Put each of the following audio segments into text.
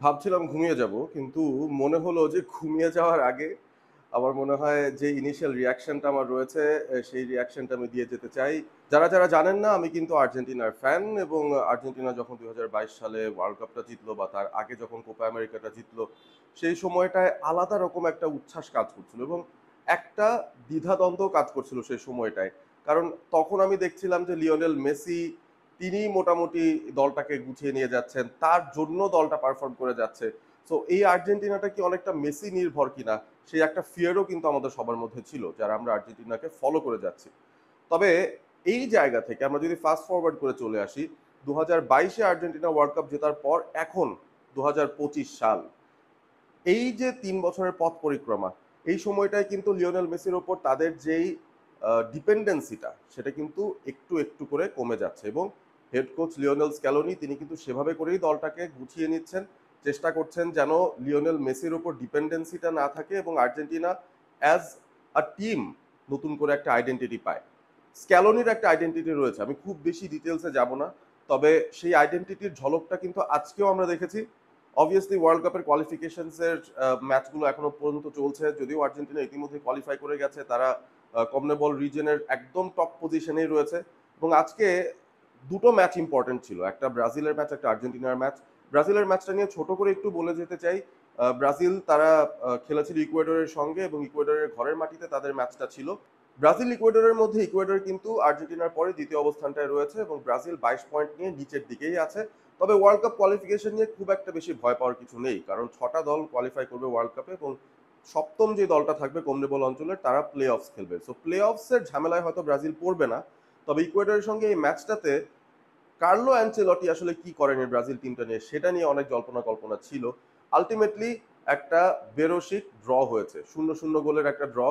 ভাবছিলাম ঘুমিয়ে যাব, কিন্তু মনে হলো যে ঘুমিয়ে যাওয়ার আগে আমার মনে হয় যে ইনিশিয়াল রিঅ্যাকশনটা আমার রয়েছে, সেই রিঅ্যাকশনটা আমি দিয়ে যেতে চাই। যারা জানেন না, আমি কিন্তু আর্জেন্টিনার ফ্যান, এবং আর্জেন্টিনা যখন ২০২২ সালে ওয়ার্ল্ড কাপটা জিতলো বা তার আগে যখন কোপা আমেরিকাটা জিতলো, সেই সময়টায় আলাদা রকম একটা উচ্ছ্বাস কাজ করছিল এবং একটা দ্বিধাদ্বন্দ্ব কাজ করছিল সেই সময়টায়। কারণ তখন আমি দেখছিলাম যে লিওনেল মেসি তিনি মোটামুটি দলটাকে গুছিয়ে নিয়ে যাচ্ছেন, তার জন্য দলটা পারফর্ম করে যাচ্ছে। সো এই আর্জেন্টিনাটা কি অনেকটা মেসি নির্ভর কিনা, সেই একটা ফিয়ারও কিন্তু আমাদের সবার মধ্যে ছিল যারা আমরা আর্জেন্টিনাকে ফলো করে যাচ্ছি। তবে এই জায়গা থেকে আমরা যদি ফাস্ট ফরওয়ার্ড করে চলে আসি ২০২২-এ আর্জেন্টিনা ওয়ার্ল্ড কাপ জেতার পর এখন ২০২৫ সাল, এই যে ৩ বছরের পথ পরিক্রমা, এই সময়টায় কিন্তু লিওনেল মেসির ওপর তাদের যেই ডিপেন্ডেন্সিটা সেটা কিন্তু একটু একটু করে কমে যাচ্ছে, এবং হেড কোচ লিওনেল স্ক্যালোনি তিনি কিন্তু সেভাবে করেই দলটাকে গুছিয়ে নিচ্ছেন, চেষ্টা করছেন যেন লিওনেল মেসির ওপর ডিপেন্ডেন্সিটা না থাকে এবং আর্জেন্টিনা অ্যাজ আ টিম নতুন করে একটা আইডেন্টিটি পায়। স্ক্যালোনির একটা আইডেন্টিটি রয়েছে, আমি খুব বেশি ডিটেলসে যাব না, তবে সেই আইডেন্টিটির ঝলকটা কিন্তু আজকেও আমরা দেখেছি। অবভিয়াসলি ওয়ার্ল্ড কাপের কোয়ালিফিকেশনসের ম্যাচগুলো এখনো পর্যন্ত চলছে, যদিও আর্জেন্টিনা ইতিমধ্যে কোয়ালিফাই করে গেছে, তারা কনমেবল রিজনের একদম টপ পজিশনেই রয়েছে। এবং আজকে দুটো ম্যাচ ইম্পর্টেন্ট ছিল, একটা ব্রাজিলের ম্যাচ, একটা আর্জেন্টিনার ম্যাচ। ব্রাজিলের ম্যাচটা নিয়ে ছোট করে একটু বলে যেতে চাই। ব্রাজিল তারা খেলেছিল ইকুয়েডরের সঙ্গে, এবং ইকুয়েডরের ঘরের মাটিতে তাদের ম্যাচটা ছিল। ব্রাজিল ইকুয়েডরের মধ্যে ইকুয়েডর কিন্তু আর্জেন্টিনার পরে দ্বিতীয় অবস্থানটায় রয়েছে, এবং ব্রাজিল ২২ পয়েন্ট নিয়ে নিচের দিকেই আছে। তবে ওয়ার্ল্ড কাপ কোয়ালিফিকেশন নিয়ে খুব একটা বেশি ভয় পাওয়ার কিছু নেই, কারণ ৬টা দল কোয়ালিফাই করবে ওয়ার্ল্ড কাপে, এবং সপ্তম যে দলটা থাকবে কনমেবল অঞ্চলের তারা প্লে অফস খেলবে। সো প্লে অফসের ঝামেলায় হয়তো ব্রাজিল পড়বে না। তবে ইকুয়েডরের সঙ্গে এই ম্যাচটাতে কার্লো অ্যানচেলটি আসলে কি করেন এই ব্রাজিল টিমটা নিয়ে, সেটা নিয়ে অনেক জল্পনা কল্পনা ছিল। আলটিমেটলি একটা বেরসিক ড্র হয়েছে, ০-০ গোলের একটা ড্র,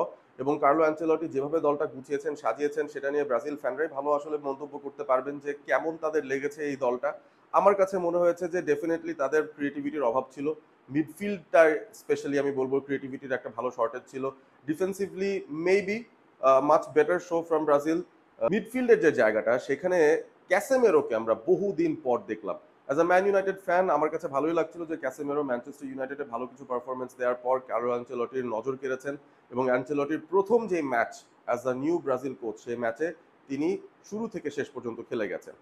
এবং কার্লো অ্যানচেলটি যেভাবে দলটা গুছিয়েছেন সাজিয়েছেন সেটা নিয়ে ব্রাজিল ফ্যানরাই ভালো আসলে মন্তব্য করতে পারবেন যে কেমন তাদের লেগেছে এই দলটা। আমার কাছে মনে হয়েছে যে ডেফিনেটলি তাদের ক্রিয়েটিভিটির অভাব ছিল। মিডফিল্ডটার স্পেশালি আমি বলবো ক্রিয়েটিভিটির একটা ভালো শর্টেজ ছিল। Defensively maybe much better show from Brazil. মিডফিল্ডের যে জায়গাটা সেখানে ক্যাসেমেরোকে আমরা বহুদিন পর দেখলাম। As a Man United fan আমার কাছে ভালোই লাগছিল যে ক্যাসেমেরো ম্যানচেস্টার ইউনাইটেডে ভালো কিছু পারফরমেন্স দেওয়ার পর কার্লো অ্যানচেলটির নজর কেড়েছেন, এবং অ্যানচেলটির প্রথম যে match as the new Brazil coach, সেই ম্যাচে তিনি শুরু থেকে শেষ পর্যন্ত খেলে গেছেন।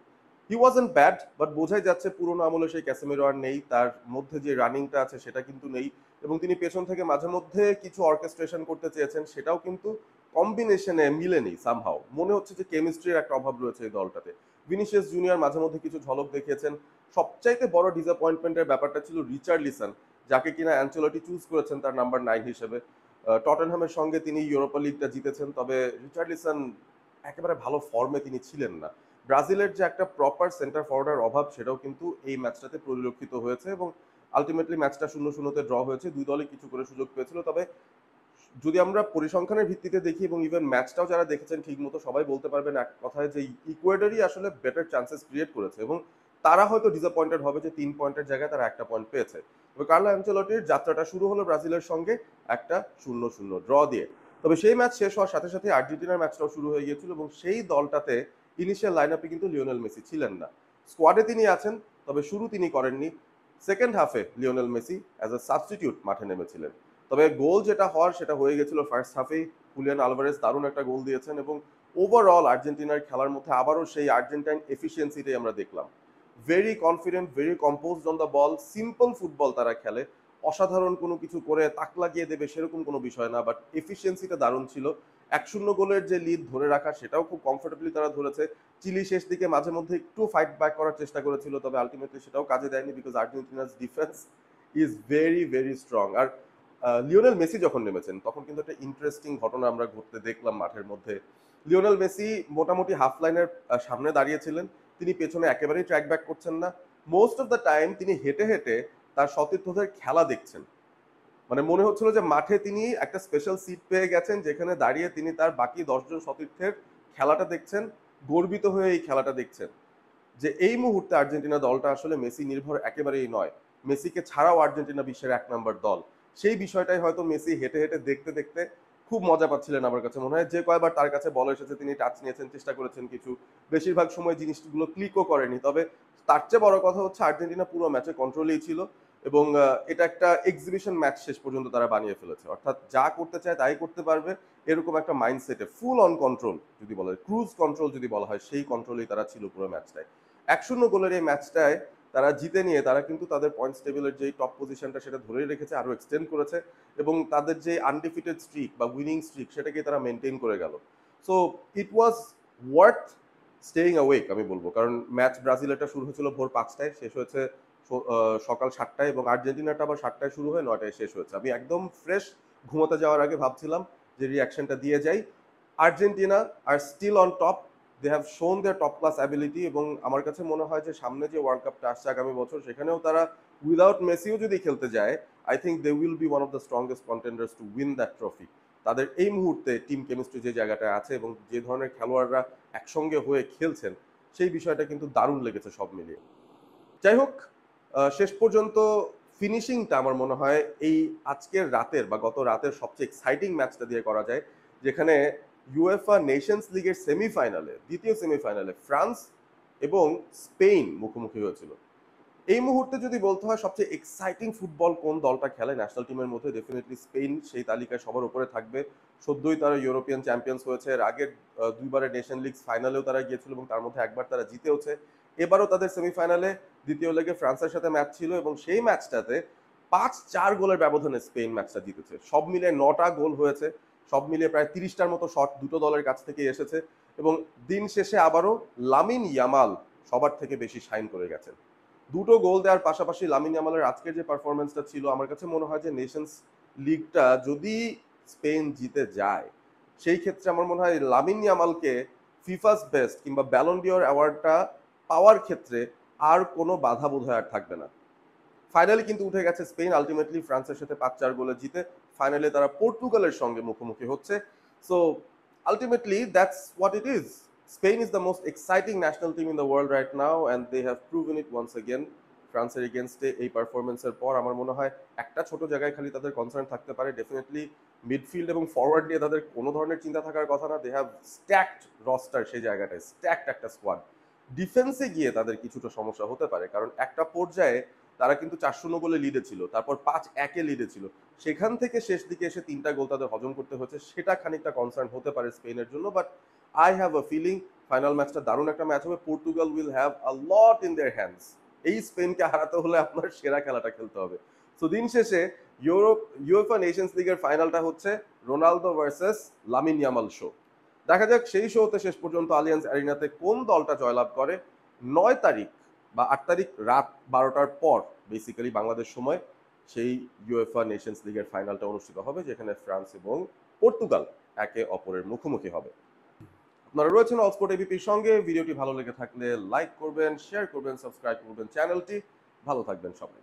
হি ওয়াজন্ট ব্যাড, বাট বোঝাই যাচ্ছে পুরোনো আমলে সেই ক্যাসেমেরো আর নেই, তার মধ্যে যে রানিংটা আছে সেটা কিন্তু নেই, এবং তিনি পেছন থেকে মাঝে মধ্যে কিছু অর্কেস্ট্রেশন করতে চেয়েছেন, সেটাও কিন্তু কম্বিনেশনে মিলেনি। সামহাও মনে হচ্ছে যে কেমিস্ট্রির একটা অভাব রয়েছে এই দলটাতে। ভিনিসিয়াস জুনিয়র মাঝে মধ্যে কিছু ঝলক দেখিয়েছেন। সবচাইতে বড় ডিসঅ্যাপয়েন্টমেন্টের ব্যাপারটা ছিল রিচার্লিসন, যাকে কিনা অ্যানচেলটি চুজ করেছেন তার নাম্বার 9 হিসেবে। টটেনহামের সঙ্গে তিনি ইউরোপা লিগটা জিতেছেন, তবে রিচার্লিসন একেবারে ভালো ফর্মে তিনি ছিলেন না। ব্রাজিলের যে একটা প্রপার সেন্টার ফরওয়ার্ডের অভাব সেটাও কিন্তু এই ম্যাচটাতে পরিলক্ষিত হয়েছে, এবং আলটিমেটলি ম্যাচটা ০-০তে ড্র হয়েছে, দুই দলই কিছু করে সুযোগ পেয়েছিল। তবে যদি আমরা পরিসংখ্যানের ভিত্তিতে দেখি, এবং ইভেন ম্যাচটাও যারা দেখেছেন ঠিক মতো সবাই বলতে পারবেন এক কথায় যে ইকুয়েডরই আসলে বেটার চান্সেস ক্রিয়েট করেছে, এবং তারা হয়তো ডিসঅ্যাপয়েন্টেড হবে যে ৩ পয়েন্টের জায়গায় তারা একটা পয়েন্ট পেয়েছে। তবে কার্লো অ্যানচেলটির যাত্রাটা শুরু হলো ব্রাজিলের সঙ্গে একটা ০-০ ড্র দিয়ে। তবে সেই ম্যাচ শেষ হওয়ার সাথে সাথে আর্জেন্টিনার ম্যাচটাও শুরু হয়ে গিয়েছিল, এবং সেই দলটাতে ইনিশিয়াল লাইন আপে কিন্তু লিওনেল মেসি ছিলেন না। স্কোয়াডে তিনি আছেন, তবে শুরু তিনি করেননি। সেকেন্ড হাফে Lionel Messi as a substitute মাঠে নেমেছিলেন। তবে গোল যেটা হওয়ার সেটা হয়ে গেছিল ফার্স্ট হাফেই। হুলিয়ান আলভারেজ দারুণ একটা গোল দিয়েছেন, এবং ওভারঅল আর্জেন্টিনার খেলার মধ্যে আবারও সেই আর্জেন্টাইন এফিসিয়েন্সিটাই আমরা দেখলাম। Very confident, very composed on the ball, simple football তারা খেলে। অসাধারণ কোনো কিছু করে তাক লাগিয়ে দেবে সেরকম কোনো বিষয় না, বাট এফিসিয়েন্সিটা দারুণ ছিল। ১-০ গোলের যে লিড ধরে রাখা সেটাও খুব কমফোর্টেবলি তারা ধরেছে। চিলি শেষ দিকে মাঝে মধ্যে একটু ফাইট ব্যাক করার চেষ্টা করেছিল, তবে আলটিমেটলি সেটাও কাজে দেয়নি, because Argentina's defence is very very strong. আর লিওনেল মেসি যখন নেমেছেন তখন কিন্তু একটা ইন্টারেস্টিং ঘটনা আমরা ঘটতে দেখলাম মাঠের মধ্যে। লিওনেল মেসি মোটামুটি হাফ লাইনের সামনে দাঁড়িয়েছিলেন, তিনি পেছনে একেবারেই ট্র্যাক ব্যাক করছেন না। মোস্ট অফ দ্য টাইম তিনি হেঁটে হেঁটে তার সতীর্থদের খেলা দেখছেন। মানে মনে হচ্ছিল যে মাঠে তিনি একটা স্পেশাল সিট পেয়ে গেছেন, যেখানে দাঁড়িয়ে তিনি তার বাকি ১০ জন সতীর্থের খেলাটা দেখছেন, গর্বিত হয়ে এই খেলাটা দেখছেন। যে এই মুহূর্তে আর্জেন্টিনা দলটা আসলে মেসি নির্ভর একেবারেই নয়। মেসিকে ছাড়াও আর্জেন্টিনা বিশ্বের ১ নম্বর দল। সেই বিষয়টাই হয়তো মেসি হেঁটে হেঁটে দেখতে দেখতে খুব মজা পাচ্ছিলেন আমার কাছে মনে হয়। যে কয়বার তার কাছে বল এসেছে তিনি টাচ নিয়েছেন, চেষ্টা করেছেন কিছু। বেশিরভাগ সময় জিনিসগুলো ক্লিকও করেনি। তবে তার চেয়ে বড় কথা হচ্ছে আর্জেন্টিনা পুরো ম্যাচে কন্ট্রোলেই ছিল। এবং এটা একটা এক্সিবিশন ম্যাচ শেষ পর্যন্ত তারা বানিয়ে ফেলেছে। অর্থাৎ যা করতে চায় তাই করতে পারবে, এরকম একটা মাইন্ডসেটে ফুল অন কন্ট্রোল যদি বলা হয়, ক্রুজ কন্ট্রোল যদি বলা হয়, সেই কন্ট্রোলেই তারা ছিল পুরো ম্যাচটায়। ১-০ গোলের এই ম্যাচটায় তারা জিতে নিয়ে তারা কিন্তু তাদের পয়েন্টস টেবিলের যেই টপ পজিশনটা সেটা ধরেই রেখেছে, আরো এক্সটেন্ড করেছে এবং তাদের যে আনডিফিটেড স্ট্রিক বা উইনিং স্ট্রিক সেটাকে তারা মেনটেন করে গেল। So it was worth staying awake আমি বলবো, কারণ ম্যাচ ব্রাজিলেরটা শুরু হয়েছিল ভোর ৫টায়, শেষ হয়েছে সকাল ৭টায় এবং আর্জেন্টিনাটা আবার ৭টায় শুরু হয়ে ৯টায় শেষ হয়েছে। আমি একদম ফ্রেশ ঘুমোতে যাওয়ার আগে ভাবছিলাম যে রিয়াকশনটা দিয়ে যাই। Argentina are still on top, they have shown their top class ability এবং আমার কাছে মনে হয় যে সামনে যে ওয়ার্ল্ড কাপটা আসছে আগামী বছর, সেখানেও তারা উইদাউট মেসিও যদি খেলতে যায়, I think they will be one of the strongest contenders to win that trophy. তাদের এই মুহূর্তে টিম কেমিস্ট্রি যে জায়গাটায় আছে এবং যে ধরনের খেলোয়াড়রা একসঙ্গে হয়ে খেলছেন, সেই বিষয়টা কিন্তু দারুণ লেগেছে সব মিলিয়ে। যাই হোক, শেষ পর্যন্ত ফিনিশিংটা আমার মনে হয় এই আজকের রাতের বা গত রাতের সবচেয়ে এক্সাইটিং ম্যাচটা দিয়ে করা যায়, যেখানে ইউএফএ নেশনস লিগের সেমিফাইনালে, দ্বিতীয় সেমিফাইনালে ফ্রান্স এবং স্পেন মুখোমুখি হয়েছিল। এই মুহূর্তে যদি বলতে হয় সবচেয়ে এক্সাইটিং ফুটবল কোন দলটা খেলে ন্যাশনাল টিমের মধ্যে, ডেফিনেটলি স্পেন সেই তালিকায় সবার উপরে থাকবে। সদ্যই তারা ইউরোপিয়ান চ্যাম্পিয়ন্স হয়েছে, এর আগের দুইবারের নেশন লিগ ফাইনালেও তারা গিয়েছিল এবং তার মধ্যে একবার তারা জিতেওছে। এবারও তাদের সেমিফাইনালে দ্বিতীয় লেগে ফ্রান্সের সাথে ম্যাচ ছিল এবং সেই ম্যাচটাতে ৫-৪ গোলের ব্যবধানে স্পেন ম্যাচটা জিতেছে। সব মিলিয়ে ৯টা গোল হয়েছে, সব মিলিয়ে প্রায় ৩০টার মতো শট দুটো দলের কাছ থেকে এসেছে এবং দিন শেষে আবারও লামিন ইয়ামাল সবার থেকে বেশি শাইন করে গেছেন। দুটো গোল দেওয়ার পাশাপাশি লামিন ইয়ামালের আজকের যে পারফরমেন্সটা ছিল, আমার কাছে মনে হয় যে নেশনস লিগটা যদি স্পেন জিতে যায়, সেই ক্ষেত্রে আমার মনে হয় লামিন ইয়ামালকে ফিফাস বেস্ট কিংবা ব্যালন ডিওর অ্যাওয়ার্ডটা পাওয়ার ক্ষেত্রে আর কোনো বাধা বোধহয় আর থাকবে না। ফাইনালে কিন্তু উঠে গেছে স্পেন, আলটিমেটলি ফ্রান্সের সাথে ৫-৪ গোলে জিতে ফাইনালে তারা পর্তুগালের সঙ্গে মুখোমুখি হচ্ছে। So ultimately that's what it is. Spain is the most exciting national team in the world right now and they have proven it once again. ফ্রান্সের এগেনস্টে এই পারফরমেন্সের পর আমার মনে হয় একটা ছোট জায়গায় খালি তাদের কনসার্ন থাকতে পারে, ডেফিনেটলি মিডফিল্ড এবং ফরওয়ার্ড নিয়ে তাদের কোনো ধরনের চিন্তা থাকার কথা না। দে হ্যাভ স্ট্যাকড রস্টার, সেই জায়গাটায় স্ট্যাকড একটা স্কোয়াড। ডিফেন্সে গিয়ে তাদের কিছুটা সমস্যা হতে পারে, কারণ একটা পর্যায়ে তারা কিন্তু ৪-০ গোলে লিডে ছিল, তারপর ৫-১-এ লিডে ছিল, সেখান থেকে শেষ দিকে এসে ৩টা গোল তাদের হজম করতে হয়েছে, সেটা খানিকটা কনসার্ন হতে পারে স্পেনের জন্য। But I have a feeling final ম্যাচটা দারুণ একটা ম্যাচ হবে। Portugal will have a lot in their hands. এই স্পেনকে হারাতে হলে আপনার সেরা খেলাটা খেলতে হবে। সো দিন শেষে ইউএফএ নেশনস লিগের ফাইনালটা হচ্ছে Ronaldo versus Lamine Yamal show. দেখা যাক সেই শোতে শেষ পর্যন্ত আলিয়ান্স অ্যারিনাতে কোন দলটা জয়লাভ করে। ৯ তারিখ বা ৮ তারিখ রাত ১২টার পর বেসিক্যালি বাংলাদেশ সময় সেই ইউএফএ নেশনস লিগের ফাইনালটা অনুষ্ঠিত হবে, যেখানে ফ্রান্স এবং পর্তুগাল একে অপরের মুখোমুখি হবে। আপনারা রয়েছেন অলস্পোর্ট এবিপির সঙ্গে। ভিডিওটি ভালো লেগে থাকলে লাইক করবেন, শেয়ার করবেন, সাবস্ক্রাইব করবেন চ্যানেলটি। ভালো থাকবেন সবাই।